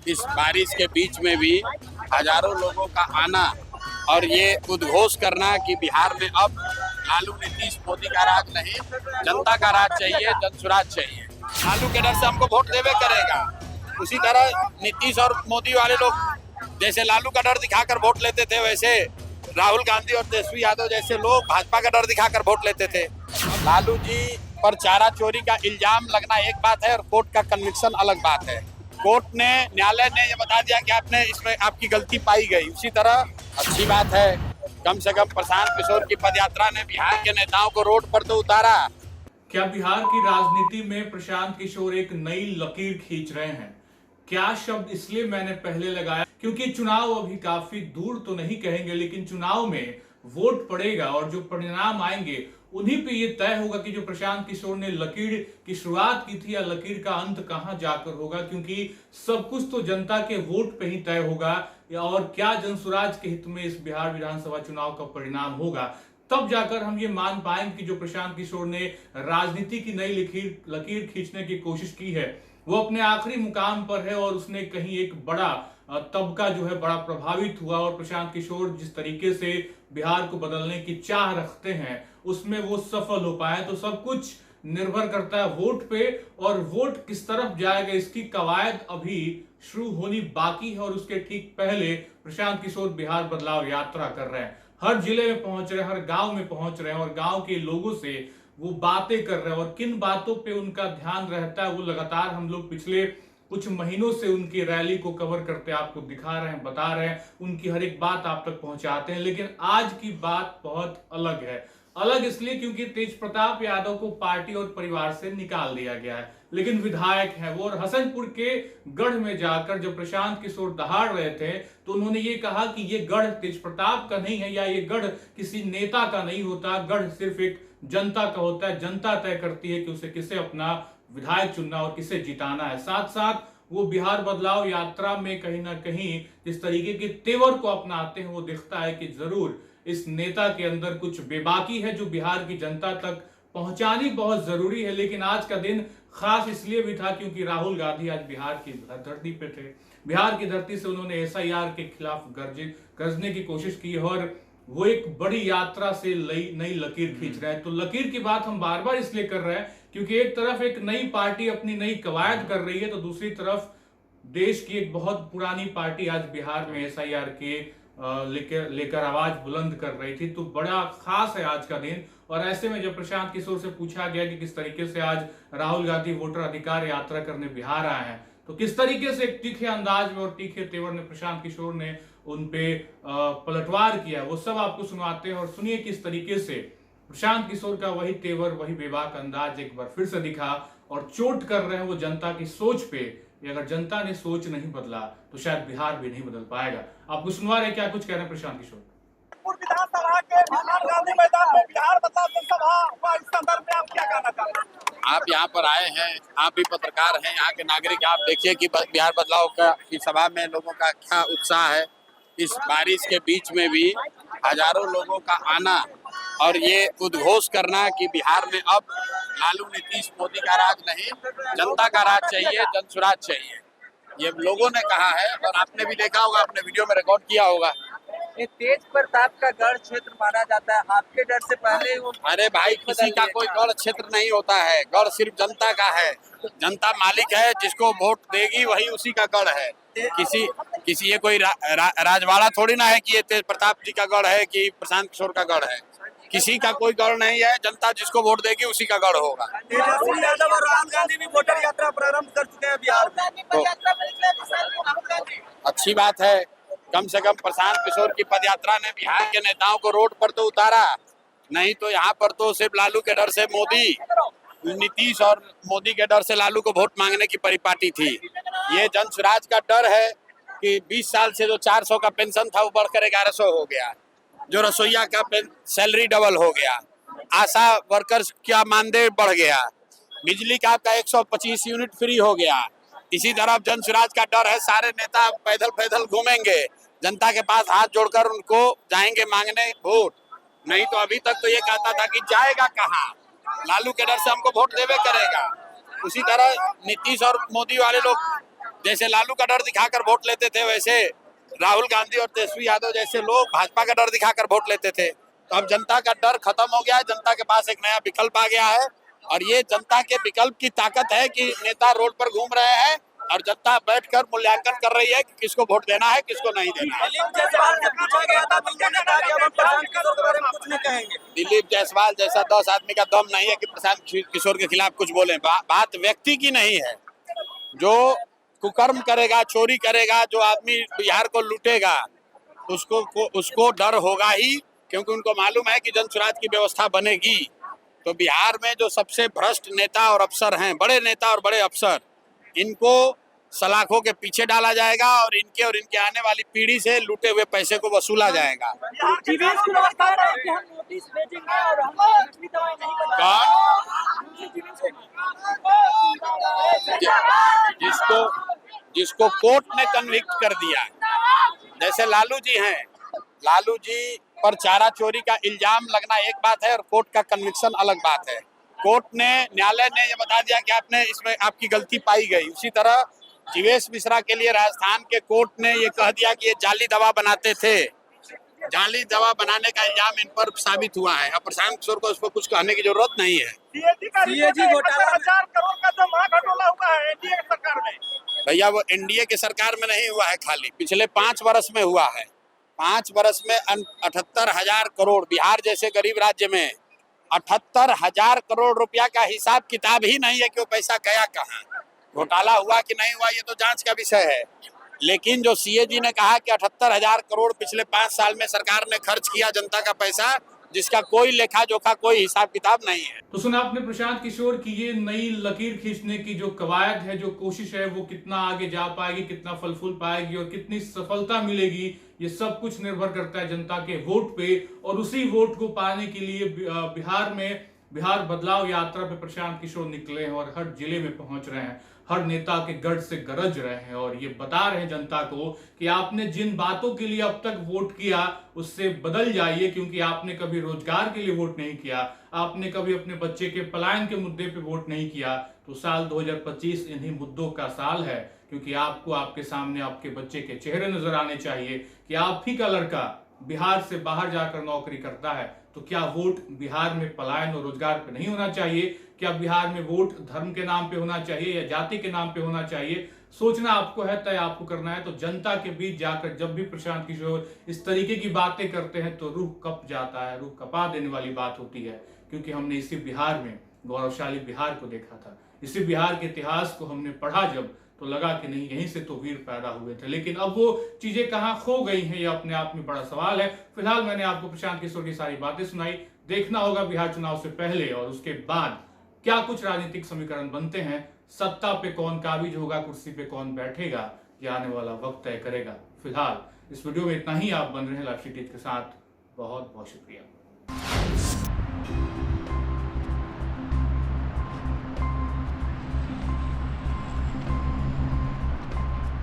इस बारिश के बीच में भी हजारों लोगों का आना और ये उद्घोष करना कि बिहार में अब लालू नीतीश मोदी का राज नहीं, जनता का राज चाहिए, जनसुराज चाहिए। लालू के डर से हमको वोट देवे करेगा। उसी तरह नीतीश और मोदी वाले लोग जैसे लालू का डर दिखाकर वोट लेते थे, वैसे राहुल गांधी और तेजस्वी यादव जैसे लोग भाजपा का डर दिखाकर वोट लेते थे। लालू जी पर चारा चोरी का इल्जाम लगना एक बात है और कोर्ट का कन्विक्शन अलग बात है। कोर्ट ने, न्यायालय ने ये बता दिया कि आपने इसमें आपकी गलती पाई गई। उसी तरह अच्छी बात है, कम से कम प्रशांत किशोर की पदयात्रा ने बिहार के नेताओं को रोड पर तो उतारा। क्या बिहार की राजनीति में प्रशांत किशोर एक नई लकीर खींच रहे हैं? क्या शब्द इसलिए मैंने पहले लगाया क्योंकि चुनाव अभी काफी दूर तो नहीं कहेंगे, लेकिन चुनाव में वोट पड़ेगा और जो परिणाम आएंगे उन्हीं पे ये तय होगा कि जो प्रशांत किशोर ने लकीर की शुरुआत की थी या लकीर का अंत कहां जाकर होगा, क्योंकि सब कुछ तो जनता के वोट पे ही तय होगा। और क्या जनसुराज के हित में इस बिहार विधानसभा चुनाव का परिणाम होगा, तब जाकर हम ये मान पाएंगे कि जो प्रशांत किशोर ने राजनीति की नई लकीर खींचने की कोशिश की है वो अपने आखिरी मुकाम पर है और उसने कहीं एक बड़ा तबका जो है बड़ा प्रभावित हुआ। और प्रशांत किशोर जिस तरीके से बिहार को बदलने की चाह रखते हैं उसमें वो सफल हो पाए। तो सब कुछ निर्भर करता है वोट पे, और वोट किस तरफ जाएगा इसकी कवायद अभी शुरू होनी बाकी है। और उसके ठीक पहले प्रशांत किशोर बिहार बदलाव यात्रा कर रहे हैं, हर जिले में पहुंच रहे हैं, हर गांव में पहुंच रहे हैं और गांव के लोगों से वो बातें कर रहे हैं। और किन बातों पे उनका ध्यान रहता है वो लगातार हम लोग पिछले कुछ महीनों से उनकी रैली को कवर करते आपको दिखा रहे हैं, बता रहे हैं, उनकी हर एक बात आप तक पहुंचाते हैं। लेकिन आज की बात बहुत अलग है। अलग इसलिए क्योंकि तेज प्रताप यादव को पार्टी और परिवार से निकाल दिया गया है, लेकिन विधायक है वो। और हसनपुर के गढ़ में जाकर जब प्रशांत किशोर दहाड़ रहे थे तो उन्होंने ये कहा कि ये गढ़ तेज प्रताप का नहीं है या ये गढ़ किसी नेता का नहीं होता, गढ़ सिर्फ एक जनता का होता है। जनता तय करती है कि उसे किसे अपना विधायक चुनना और किसे जिताना है। साथ साथ वो बिहार बदलाव यात्रा में कहीं ना कहीं जिस तरीके के तेवर को अपनाते हैं वो दिखता है कि जरूर इस नेता के अंदर कुछ बेबाकी है जो बिहार की जनता तक पहुंचानी बहुत जरूरी है। लेकिन आज का दिन खास इसलिए भी था क्योंकि राहुल गांधी आज बिहार की धरती पे थे। बिहार की धरती से उन्होंने एसआईआर के खिलाफ गरजने की कोशिश की और वो एक बड़ी यात्रा से नई लकीर खींच रहे हैं। तो लकीर की बात हम बार बार इसलिए कर रहे हैं क्योंकि एक तरफ एक नई पार्टी अपनी नई कवायद कर रही है तो दूसरी तरफ देश की एक बहुत पुरानी पार्टी आज बिहार में एसआईआर के लेकर आवाज बुलंद कर रही थी। तो बड़ा खास है आज का दिन। और ऐसे में जब प्रशांत किशोर से पूछा गया कि किस तरीके से आज राहुल गांधी वोटर अधिकार यात्रा करने बिहार आए हैं, तो किस तरीके से एक तीखे अंदाज में और तीखे तेवर में प्रशांत किशोर ने उनपे पलटवार किया, वो सब आपको सुनाते हैं। और सुनिए किस तरीके से प्रशांत किशोर का वही तेवर, वही बेबाक अंदाज एक बार फिर से दिखा और चोट कर रहे हैं वो जनता की सोच पे। अगर जनता ने सोच नहीं बदला तो शायद बिहार भी नहीं बदल पाएगा। आपको सुनवा रहे क्या कुछ कह रहे हैं प्रशांत किशोर। विधानसभा के गांधी मैदान में बिहार बदलाव जनसभा हुआ, इस संदर्भ में आप क्या कहना चाहते हैं? आप यहाँ पर आए हैं, आप भी पत्रकार हैं, यहाँ के नागरिक, आप देखिए कि बिहार बदलाव की सभा में लोगों का क्या उत्साह है। इस बारिश के बीच में भी हजारों लोगों का आना और ये उद्घोष करना कि बिहार में अब लालू नीतीश मोदी का राज नहीं, जनता का राज चाहिए, जनसुराज चाहिए, ये लोगों ने कहा है। और आपने भी देखा होगा, आपने वीडियो में रिकॉर्ड किया होगा। ये तेज प्रताप का गढ़ क्षेत्र माना जाता है, आपके डर से पहले वो। अरे भाई, किसी का कोई गढ़ क्षेत्र नहीं होता है, गढ़ सिर्फ जनता का है। जनता मालिक है, जिसको वोट देगी वही उसी का गढ़ है। किसी ये कोई राजवाड़ा थोड़ी ना है कि ये तेज प्रताप जी का गढ़ है कि प्रशांत किशोर का गढ़ है। किसी का कोई गढ़ नहीं है, जनता जिसको वोट देगी उसी का गढ़ होगा। तेजस्वी यादव और राहुल गांधी भी वोटर यात्रा प्रारंभ कर चुके हैं बिहार में। तो अच्छी बात है, कम से कम प्रशांत किशोर की पदयात्रा ने बिहार के नेताओं को रोड पर तो उतारा। नहीं तो यहाँ पर तो सिर्फ लालू के डर से मोदी, नीतीश और मोदी के डर से लालू को वोट मांगने की परिपाटी थी। ये जनसुराज का डर है कि 20 साल से जो 400 का पेंशन था वो बढ़कर 1100 हो गया, जो रसोईया का सैलरी डबल हो गया, आशा वर्कर्स का मानदेय बढ़ गया, बिजली का आपका 125 यूनिट फ्री हो गया। इसी तरफ जनसुराज का डर है, सारे नेता पैदल पैदल घूमेंगे, जनता के पास हाथ जोड़कर उनको जाएंगे मांगने वोट। नहीं तो अभी तक तो ये कहता था कि जाएगा कहाँ, लालू के डर से हमको वोट देवे करेगा। उसी तरह नीतीश और मोदी वाले लोग जैसे लालू का डर दिखाकर वोट लेते थे, वैसे राहुल गांधी और तेजस्वी यादव जैसे लोग भाजपा का डर दिखाकर वोट लेते थे। तो अब जनता का डर खत्म हो गया है, जनता के पास एक नया विकल्प आ गया है और ये जनता के विकल्प की ताकत है कि नेता रोड पर घूम रहे हैं और जनता बैठकर मूल्यांकन कर रही है कि किसको वोट देना है, किसको नहीं देना है। दिलीप जायसवाल से पूछा गया था तो उन्होंने कहा कि अब हम प्रशांत किशोर के बारे में कुछ नहीं कहेंगे। दिलीप जायसवाल जैसा 10 आदमी का दम नहीं है कि प्रशांत किशोर के खिलाफ कुछ बोले। बात व्यक्ति की नहीं है। जो कुकर्म करेगा, चोरी करेगा, जो आदमी बिहार को लूटेगा, उसको डर होगा ही, क्योंकि उनको मालूम है कि जनसुराज की व्यवस्था बनेगी। तो बिहार में जो सबसे भ्रष्ट नेता और अफसर हैं, बड़े नेता और बड़े अफसर, इनको सलाखों के पीछे डाला जाएगा और इनके आने वाली पीढ़ी से लूटे हुए पैसे को वसूला जाएगा। जीवेश कुमार कह रहे हैं कि हम नोटिस भेजेंगे और हम नकली दवाई नहीं जिसको कोर्ट ने कन्विक्ट कर दिया, जैसे लालू जी हैं, लालू जी पर चारा चोरी का इल्जाम लगना एक बात है और कोर्ट का कन्विक्शन अलग बात है। कोर्ट ने, न्यायालय ने ये बता दिया कि आपने इसमें आपकी गलती पाई गई। उसी तरह जीवेश मिश्रा के लिए राजस्थान के कोर्ट ने ये कह दिया कि ये जाली दवा बनाते थे। जाली दवा बनाने का इल्जाम इन पर साबित हुआ है। अब प्रशांत किशोर को उस पर कुछ कहने की जरूरत नहीं है। सीएजी घोटाला 1000 करोड़ का जो महाघटोला हुआ है एनडीए की सरकार में, भैया वो एनडीए की सरकार में नहीं हुआ है, खाली पिछले 5 वर्ष में हुआ है। 5 वर्ष में 78,000 करोड़, बिहार जैसे गरीब राज्य में 78,000 करोड़ रुपया का हिसाब किताब ही नहीं है कि वो पैसा गया कहाँ, घोटाला हुआ कि नहीं हुआ, ये तो जांच का विषय है। लेकिन जो सीएजी ने कहा कि 78,000 करोड़ पिछले 5 साल में सरकार ने खर्च किया जनता का पैसा, जिसका कोई लेखा जोखा, कोई हिसाब किताब नहीं है। तो सुना आपने प्रशांत किशोर की ये नई लकीर खींचने की जो कवायद है, जो कोशिश है, वो कितना आगे जा पाएगी, कितना फल फूल पाएगी और कितनी सफलता मिलेगी, ये सब कुछ निर्भर करता है जनता के वोट पे। और उसी वोट को पाने के लिए बिहार में बिहार बदलाव यात्रा पे प्रशांत किशोर निकले हैं और हर जिले में पहुंच रहे हैं, हर नेता के गढ़ से गरज रहे हैं और ये बता रहे हैं जनता को कि आपने जिन बातों के लिए अब तक वोट किया उससे बदल जाइए, क्योंकि आपने कभी रोजगार के लिए वोट नहीं किया, आपने कभी अपने बच्चे के पलायन के मुद्दे पे वोट नहीं किया। तो साल 2025 इन्हीं मुद्दों का साल है, क्योंकि आपको आपके सामने आपके बच्चे के चेहरे नजर आने चाहिए कि आप ही का लड़का बिहार से बाहर जाकर नौकरी करता है। तो क्या वोट बिहार में पलायन और रोजगार पे नहीं होना चाहिए? क्या बिहार में वोट धर्म के नाम पे होना चाहिए या जाति के नाम पे होना चाहिए? सोचना आपको है, तय आपको करना है। तो जनता के बीच जाकर जब भी प्रशांत किशोर इस तरीके की बातें करते हैं तो रूह कप जाता है, रूह कपा देने वाली बात होती है, क्योंकि हमने इसी बिहार में गौरवशाली बिहार को देखा था, इसी बिहार के इतिहास को हमने पढ़ा जब, तो लगा कि नहीं यहीं से तो वीर पैदा हुए थे। लेकिन अब वो चीजें कहां खो गई हैं, ये अपने आप में बड़ा सवाल है। फिलहाल मैंने आपको प्रशांत किशोर की सारी बातें सुनाई। देखना होगा बिहार चुनाव से पहले और उसके बाद क्या कुछ राजनीतिक समीकरण बनते हैं, सत्ता पे कौन काबिज होगा, कुर्सी पे कौन बैठेगा, ये आने वाला वक्त तय करेगा। फिलहाल इस वीडियो में इतना ही। आप बन रहे हैं लाइव सिटी के साथ। बहुत बहुत शुक्रिया।